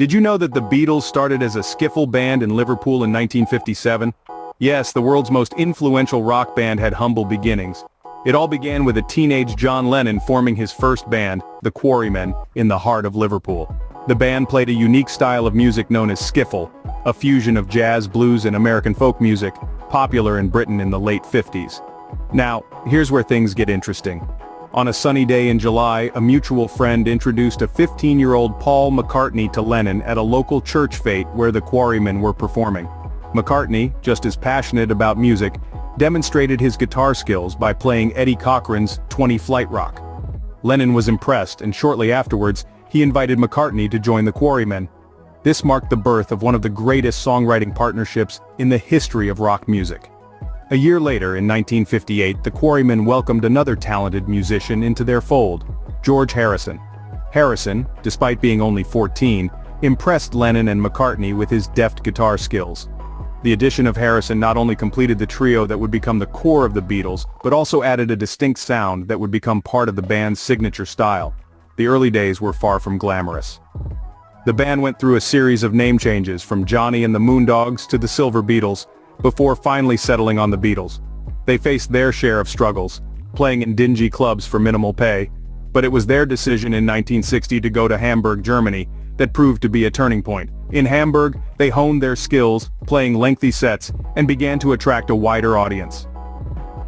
Did you know that the Beatles started as a skiffle band in Liverpool in 1957? Yes, the world's most influential rock band had humble beginnings. It all began with a teenage John Lennon forming his first band, the Quarrymen, in the heart of Liverpool. The band played a unique style of music known as skiffle, a fusion of jazz, blues, and American folk music, popular in Britain in the late 50s. Now, here's where things get interesting. On a sunny day in July, a mutual friend introduced a 15-year-old Paul McCartney to Lennon at a local church fete where the Quarrymen were performing. McCartney, just as passionate about music, demonstrated his guitar skills by playing Eddie Cochran's 20 Flight Rock. Lennon was impressed, and shortly afterwards, he invited McCartney to join the Quarrymen. This marked the birth of one of the greatest songwriting partnerships in the history of rock music. A year later, in 1958, the Quarrymen welcomed another talented musician into their fold, George Harrison. Harrison, despite being only 14, impressed Lennon and McCartney with his deft guitar skills. The addition of Harrison not only completed the trio that would become the core of the Beatles, but also added a distinct sound that would become part of the band's signature style. The early days were far from glamorous. The band went through a series of name changes, from Johnny and the Moondogs to the Silver Beatles, before finally settling on the Beatles. They faced their share of struggles, playing in dingy clubs for minimal pay, but it was their decision in 1960 to go to Hamburg, Germany, that proved to be a turning point. In Hamburg, they honed their skills, playing lengthy sets, and began to attract a wider audience.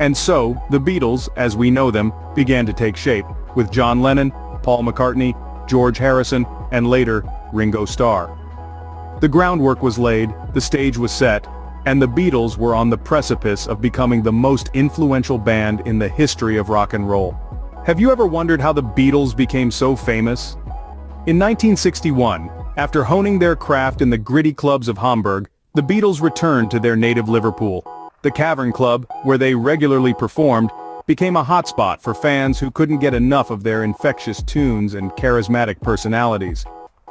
And so, the Beatles, as we know them, began to take shape, with John Lennon, Paul McCartney, George Harrison, and later, Ringo Starr. The groundwork was laid, the stage was set, and the Beatles were on the precipice of becoming the most influential band in the history of rock and roll. Have you ever wondered how the Beatles became so famous? In 1961, after honing their craft in the gritty clubs of Hamburg, the Beatles returned to their native Liverpool. The Cavern Club, where they regularly performed, became a hotspot for fans who couldn't get enough of their infectious tunes and charismatic personalities.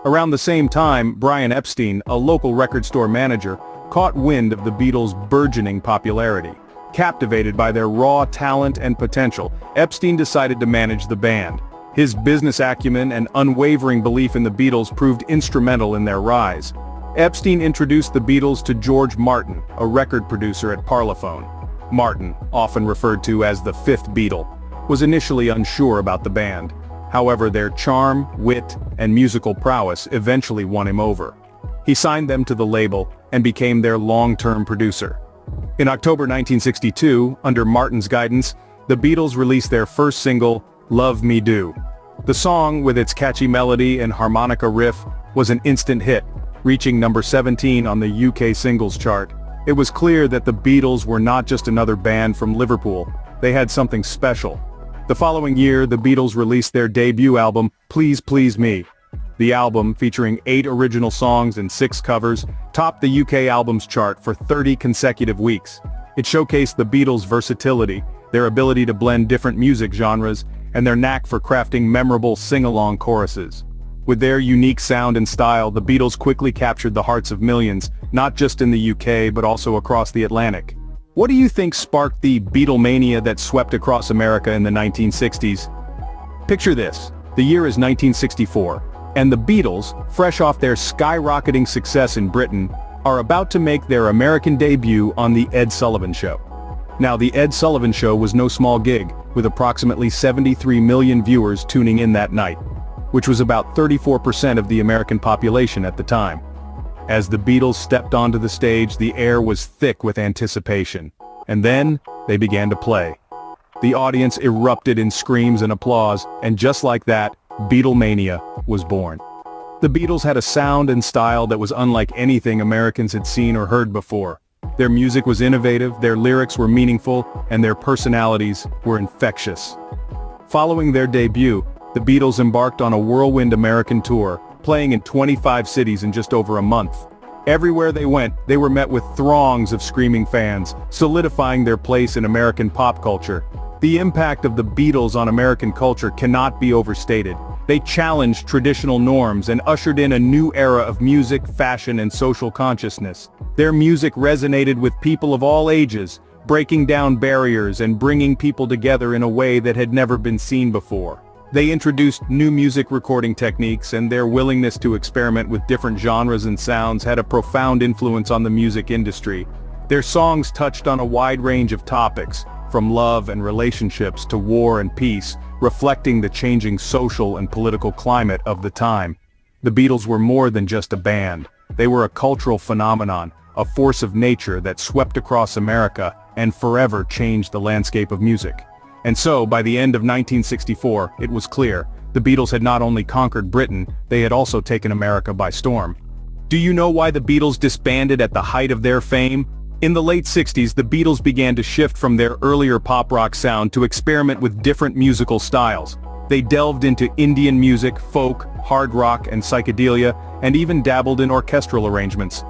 Around the same time, Brian Epstein, a local record store manager, caught wind of the Beatles' burgeoning popularity. Captivated by their raw talent and potential, Epstein decided to manage the band. His business acumen and unwavering belief in the Beatles proved instrumental in their rise. Epstein introduced the Beatles to George Martin, a record producer at Parlophone. Martin, often referred to as the fifth Beatle, was initially unsure about the band. However, their charm, wit, and musical prowess eventually won him over. He signed them to the label and became their long-term producer. In October 1962, under Martin's guidance, the Beatles released their first single, Love Me Do. The song, with its catchy melody and harmonica riff, was an instant hit, reaching number 17 on the UK singles chart. It was clear that the Beatles were not just another band from Liverpool, they had something special. The following year, the Beatles released their debut album, Please Please Me. The album, featuring 8 original songs and 6 covers, topped the UK albums chart for 30 consecutive weeks. It showcased the Beatles' versatility, their ability to blend different music genres, and their knack for crafting memorable sing-along choruses. With their unique sound and style, the Beatles quickly captured the hearts of millions, not just in the UK but also across the Atlantic. What do you think sparked the Beatlemania that swept across America in the 1960s? Picture this. The year is 1964. And the Beatles, fresh off their skyrocketing success in Britain, are about to make their American debut on The Ed Sullivan Show. Now, The Ed Sullivan Show was no small gig, with approximately 73 million viewers tuning in that night, which was about 34% of the American population at the time. As the Beatles stepped onto the stage, the air was thick with anticipation. And then, they began to play. The audience erupted in screams and applause, and just like that, Beatlemania was born. The Beatles had a sound and style that was unlike anything Americans had seen or heard before. Their music was innovative, their lyrics were meaningful, and their personalities were infectious. Following their debut, the Beatles embarked on a whirlwind American tour, playing in 25 cities in just over a month. Everywhere they went, they were met with throngs of screaming fans, solidifying their place in American pop culture. The impact of the Beatles on American culture cannot be overstated. They challenged traditional norms and ushered in a new era of music, fashion, and social consciousness. Their music resonated with people of all ages, breaking down barriers and bringing people together in a way that had never been seen before. They introduced new music recording techniques, and their willingness to experiment with different genres and sounds had a profound influence on the music industry. Their songs touched on a wide range of topics, from love and relationships to war and peace, reflecting the changing social and political climate of the time. The Beatles were more than just a band. They were a cultural phenomenon, a force of nature that swept across America and forever changed the landscape of music. And so, by the end of 1964, it was clear, the Beatles had not only conquered Britain, they had also taken America by storm. Do you know why the Beatles disbanded at the height of their fame? In the late 60s, the Beatles began to shift from their earlier pop-rock sound to experiment with different musical styles. They delved into Indian music, folk, hard rock, and psychedelia, and even dabbled in orchestral arrangements.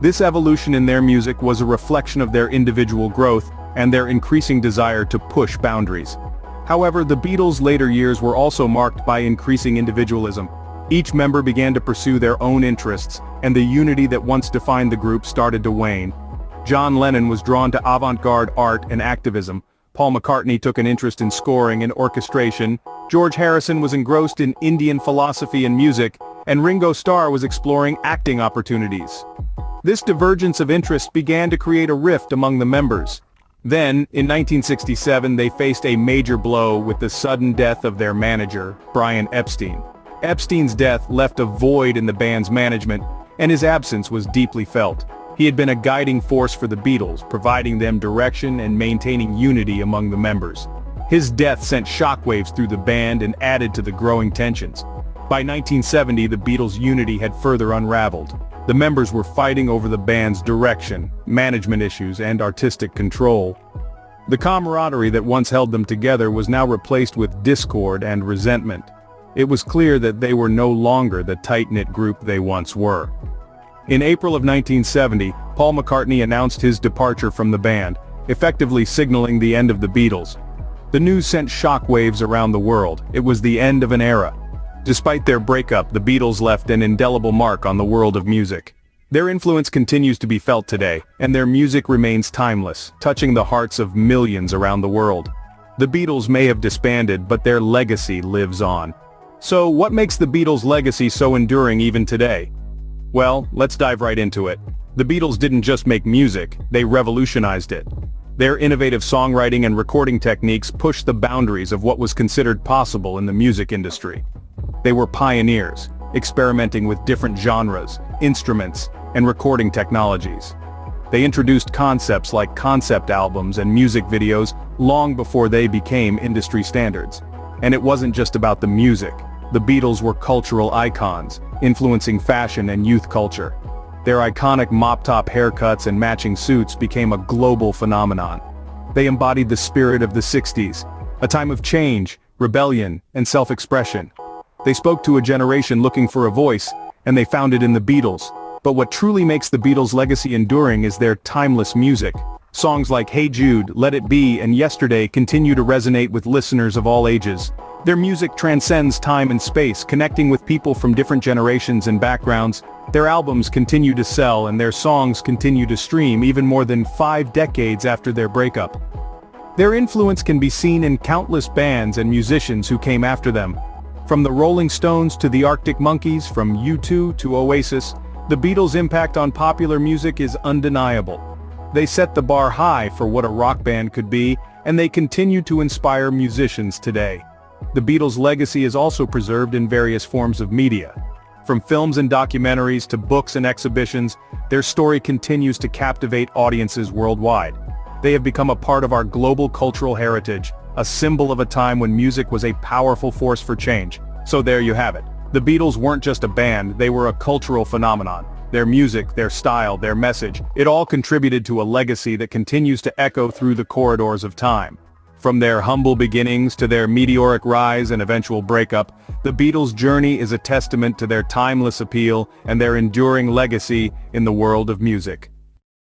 This evolution in their music was a reflection of their individual growth and their increasing desire to push boundaries. However, the Beatles' later years were also marked by increasing individualism. Each member began to pursue their own interests, and the unity that once defined the group started to wane. John Lennon was drawn to avant-garde art and activism. Paul McCartney took an interest in scoring and orchestration. George Harrison was engrossed in Indian philosophy and music, and Ringo Starr was exploring acting opportunities. This divergence of interest began to create a rift among the members. Then, in 1967, they faced a major blow with the sudden death of their manager, Brian Epstein. Epstein's death left a void in the band's management, and his absence was deeply felt. He had been a guiding force for the Beatles, providing them direction and maintaining unity among the members. His death sent shockwaves through the band and added to the growing tensions. By 1970, the Beatles' unity had further unraveled. The members were fighting over the band's direction, management issues, and artistic control. The camaraderie that once held them together was now replaced with discord and resentment. It was clear that they were no longer the tight-knit group they once were. In April of 1970, Paul McCartney announced his departure from the band, effectively signaling the end of the Beatles. The news sent shockwaves around the world. It was the end of an era. Despite their breakup, the Beatles left an indelible mark on the world of music. Their influence continues to be felt today, and their music remains timeless, touching the hearts of millions around the world. The Beatles may have disbanded, but their legacy lives on. So, what makes the Beatles' legacy so enduring even today? Well, let's dive right into it. The Beatles didn't just make music, they revolutionized it. Their innovative songwriting and recording techniques pushed the boundaries of what was considered possible in the music industry. They were pioneers, experimenting with different genres, instruments, and recording technologies. They introduced concepts like concept albums and music videos long before they became industry standards. And it wasn't just about the music. The Beatles were cultural icons, influencing fashion and youth culture. Their iconic mop-top haircuts and matching suits became a global phenomenon. They embodied the spirit of the 60s, a time of change, rebellion, and self-expression. They spoke to a generation looking for a voice, and they found it in the Beatles. But what truly makes the Beatles' legacy enduring is their timeless music. Songs like Hey Jude, Let It Be, and Yesterday continue to resonate with listeners of all ages. Their music transcends time and space, connecting with people from different generations and backgrounds. Their albums continue to sell, and their songs continue to stream even more than 5 decades after their breakup. Their influence can be seen in countless bands and musicians who came after them. From the Rolling Stones to the Arctic Monkeys, from U2 to Oasis, the Beatles' impact on popular music is undeniable. They set the bar high for what a rock band could be, and they continue to inspire musicians today. The Beatles' legacy is also preserved in various forms of media. From films and documentaries to books and exhibitions, their story continues to captivate audiences worldwide. They have become a part of our global cultural heritage, a symbol of a time when music was a powerful force for change. So there you have it. The Beatles weren't just a band, they were a cultural phenomenon. Their music, their style, their message, it all contributed to a legacy that continues to echo through the corridors of time. From their humble beginnings to their meteoric rise and eventual breakup, the Beatles' journey is a testament to their timeless appeal and their enduring legacy in the world of music.